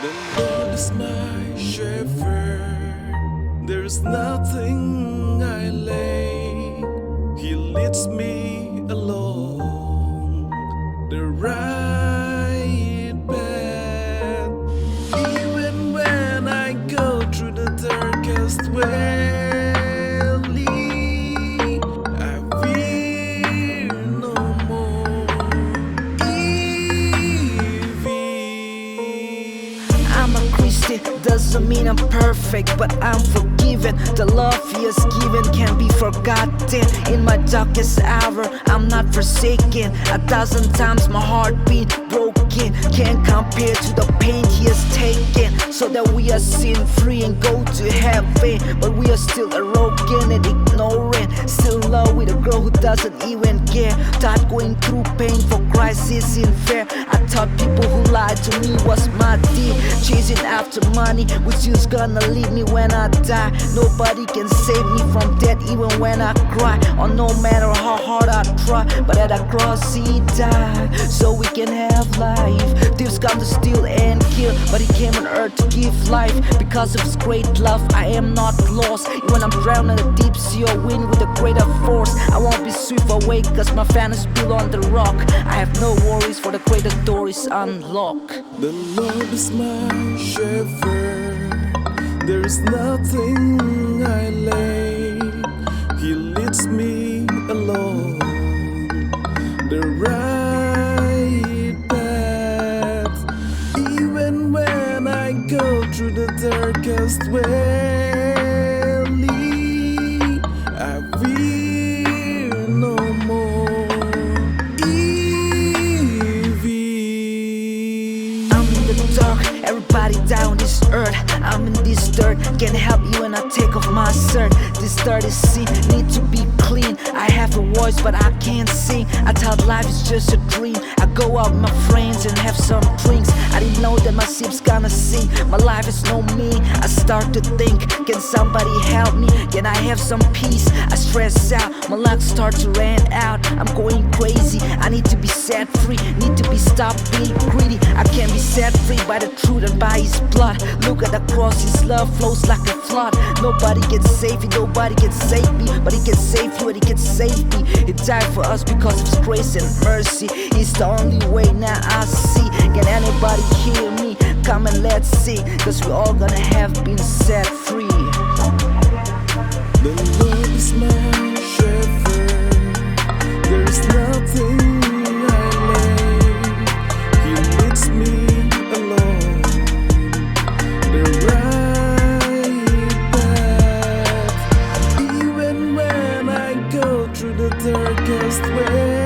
The Lord is my shepherd, there is nothing I lack. He leads me along the right path. Even when I go through the darkest valley, I fear no more evil. I'm a Christian, doesn't mean I'm perfect, but I'm forgiven. The love he has given can't be forgotten. In my darkest hour, I'm not forsaken. 1,000 times my heart been broken, can't compare to the pain he has taken, so that we are sin free and go to heaven. But we are still arrogant and ignorant, still in love with a girl who doesn't even care. Thought going through pain for Christ isn't fair. I thought people who lied to me was my deal, chasing after money, which is gonna leave me when I die. Nobody can save me from death even when I cry, or no matter how hard I try. But at the cross he died so we can have life. Thieves come to steal and kill, but he came on earth to give life. Because of his great love I am not lost. When I'm drowning in the deep sea or wind with a greater force, I won't be swift away cause my fan is built on the rock. I have no worries for the greater door is unlocked. The Lord is my shepherd, there is nothing I lack. He leads me along the right path. Even when I go through the darkest valley, I fear no more evil. I'm in the dark, everybody down this earth. I'm in this dirt, can't help you when I take off my shirt. This dirty scene need to be clean. I have a voice but I can't sing. I thought life is just a dream. I go out with my friends and have some drinks. I didn't know that my ship's gonna sink. My life is no me. I start to think, can somebody help me? Can I have some peace? I stress out, my luck start to run out. I'm going crazy, I need to be set free. Need to be stopped being greedy. I can't be set free by the truth and by his blood. Look at the cross, his love flows like a flood. Nobody can save you, nobody can save me, but he can save you and he can save me. He died for us because of his grace and mercy. He's the only way now I see. Can anybody hear me? Come and let's sing, cause we all gonna have been set free. The Lord is my shepherd, there is nothing I lack. He leads me along the right path. Even when I go through the darkest way,